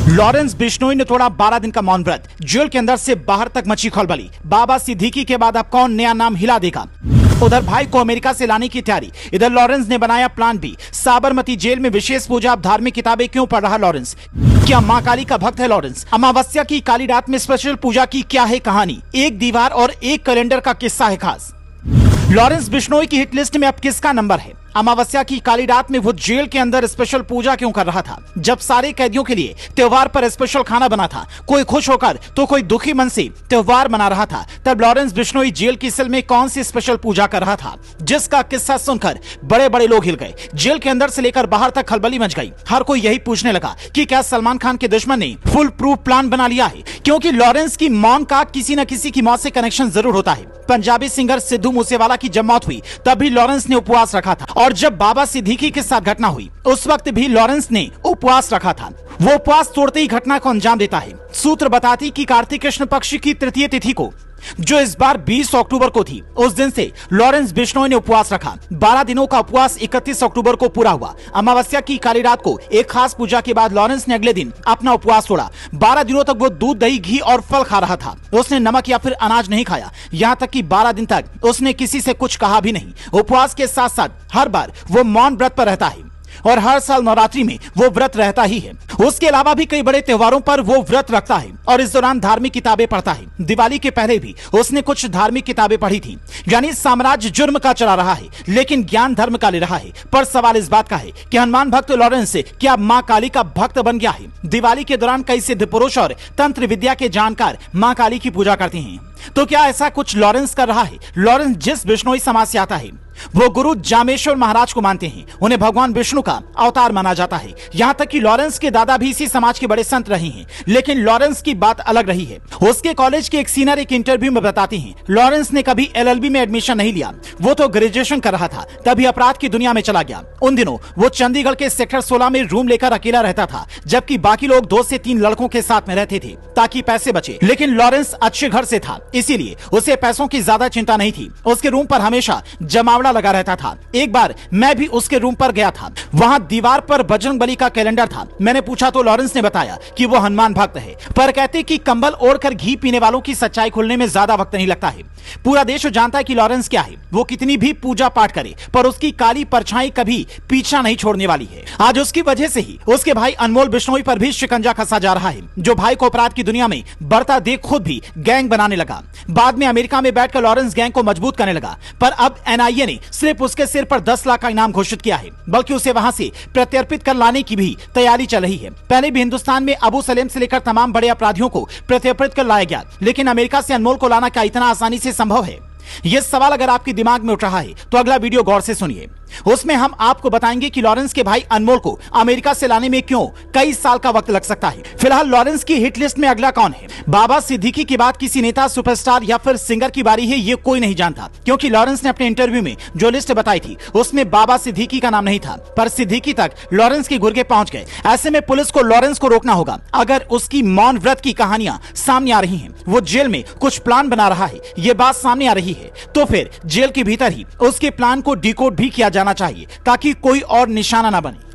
Lawrence Bishnoi ने तोड़ा 12 दिन का मौन व्रत। जेल के अंदर से बाहर तक मची खलबली। बाबा सिद्दीकी के बाद अब कौन नया नाम हिला देगा? उधर भाई को अमेरिका से लाने की तैयारी, इधर लॉरेंस ने बनाया प्लान बी। साबरमती जेल में विशेष पूजा। अब धार्मिक किताबें क्यों पढ़ रहा लॉरेंस? क्या मां काली का भक्त है लॉरेंस? अमावस्या की काली रात में स्पेशल पूजा की क्या है कहानी? एक दीवार और एक कैलेंडर का किस्सा है खास। लॉरेंस बिश्नोई की हिट लिस्ट में अब किसका नंबर है? अमावस्या की काली रात में वो जेल के अंदर स्पेशल पूजा क्यों कर रहा था, जब सारे कैदियों के लिए त्योहार पर स्पेशल खाना बना था? कोई खुश होकर तो कोई दुखी मन से त्योहार मना रहा था। तब लॉरेंस बिश्नोई जेल की सेल में कौन सी स्पेशल पूजा कर रहा था, जिसका किस्सा सुनकर बड़े बड़े लोग हिल गए। जेल के अंदर से लेकर बाहर तक खलबली मच गई। हर कोई यही पूछने लगा कि क्या सलमान खान के दुश्मन ने फुल प्रूफ प्लान बना लिया है? क्योंकि लॉरेंस की मौन का किसी न किसी की मौत से कनेक्शन जरूर होता है। पंजाबी सिंगर सिद्धू मूसेवाला की जब मौत हुई तब भी लॉरेंस ने उपवास रखा था, और जब बाबा सिद्दीकी के साथ घटना हुई उस वक्त भी लॉरेंस ने उपवास रखा था। वो उपवास तोड़ते ही घटना को अंजाम देता है। सूत्र बताती कि कार्तिक कृष्ण पक्ष की तृतीय तिथि को, जो इस बार 20 अक्टूबर को थी, उस दिन से लॉरेंस बिश्नोई ने उपवास रखा। 12 दिनों का उपवास 31 अक्टूबर को पूरा हुआ। अमावस्या की काली रात को एक खास पूजा के बाद लॉरेंस ने अगले दिन अपना उपवास तोड़ा। 12 दिनों तक वो दूध, दही, घी और फल खा रहा था। उसने नमक या फिर अनाज नहीं खाया। यहाँ तक कि 12 दिन तक उसने किसी से कुछ कहा भी नहीं। उपवास के साथ साथ हर बार वो मौन व्रत पर रहता है, और हर साल नवरात्रि में वो व्रत रहता ही है। उसके अलावा भी कई बड़े त्योहारों पर वो व्रत रखता है और इस दौरान धार्मिक किताबें पढ़ता है। दिवाली के पहले भी उसने कुछ धार्मिक किताबें पढ़ी थी। यानी साम्राज्य जुर्म का चला रहा है, लेकिन ज्ञान धर्म का ले रहा है। पर सवाल इस बात का है कि हनुमान भक्त लॉरेंस क्या मां काली का भक्त बन गया है? दिवाली के दौरान कई सिद्ध पुरुष और तंत्र विद्या के जानकार मां काली की पूजा करते हैं। तो क्या ऐसा कुछ लॉरेंस कर रहा है? लॉरेंस जिस बिश्नोई समाज से आता है वो गुरु जामेश्वर महाराज को मानते हैं। उन्हें भगवान विष्णु का अवतार माना जाता है। यहाँ तक कि लॉरेंस के दादा भी इसी समाज के बड़े संत रहे हैं। लेकिन लॉरेंस की बात अलग रही है। उसके कॉलेज के एक सीनियर एक इंटरव्यू में बताती हैं, लॉरेंस ने कभी LLB में एडमिशन नहीं लिया। वो तो ग्रेजुएशन कर रहा था, तभी अपराध की दुनिया में चला गया। उन दिनों वो चंडीगढ़ के सेक्टर 16 में रूम लेकर अकेला रहता था, जबकि बाकी लोग 2 से 3 लड़कों के साथ में रहते थे ताकि पैसे बचे। लेकिन लॉरेंस अच्छे घर से था, इसीलिए उसे पैसों की ज्यादा चिंता नहीं थी। उसके रूम पर हमेशा जमावड़ा लगा रहता था। एक बार मैं भी उसके रूम पर गया था। वहां दीवार पर बजरंगबली का कैलेंडर था। मैंने पूछा तो लॉरेंस ने बताया कि वो हनुमान भक्त है, पर कहते कि कंबल ओढ़कर घी पीने वालों की सच्चाई खुलने में ज्यादा वक्त नहीं लगता है। पूरा देश जानता है कि लॉरेंस क्या है। वो कितनी भी पूजा पाठ करे, पर उसकी काली परछाई कभी पीछा नहीं छोड़ने वाली है। आज उसकी वजह से ही उसके भाई अनमोल बिश्नोई पर भी शिकंजा कसा जा रहा है, जो भाई को अपराध की दुनिया में बढ़ता देख खुद भी गैंग बनाने लगा। बाद में अमेरिका में बैठकर लॉरेंस गैंग को मजबूत करने लगा। पर अब NIA ने सिर्फ उसके सिर पर 10 लाख का इनाम घोषित किया है, बल्कि उसे वहां से प्रत्यर्पित कर लाने की भी तैयारी चल रही है। पहले भी हिंदुस्तान में अबू सलेम से लेकर तमाम बड़े अपराधियों को प्रत्यर्पित कर लाया गया, लेकिन अमेरिका से अनमोल को लाना क्या इतना आसानी से संभव है? यह सवाल अगर आपके दिमाग में उठ रहा है तो अगला वीडियो गौर से सुनिए। उसमें हम आपको बताएंगे कि लॉरेंस के भाई अनमोल को अमेरिका से लाने में क्यों कई साल का वक्त लग सकता है। फिलहाल लॉरेंस की हिट लिस्ट में अगला कौन है? बाबा सिद्दीकी के बाद किसी नेता, सुपरस्टार या फिर सिंगर की बारी है, ये कोई नहीं जानता, क्योंकि लॉरेंस ने अपने इंटरव्यू में जो लिस्ट बताई थी उसमें बाबा सिद्दीकी का नाम नहीं था। पर सिद्दीकी तक लॉरेंस के गुर्गे पहुंच गए। ऐसे में पुलिस को लॉरेंस को रोकना होगा। अगर उसकी मौन व्रत की कहानियां सामने आ रही हैं, वो जेल में कुछ प्लान बना रहा है, ये बात सामने आ रही है, तो फिर जेल के भीतर ही उसके प्लान को डिकोड भी किया जाना चाहिए, ताकि कोई और निशाना ना बने।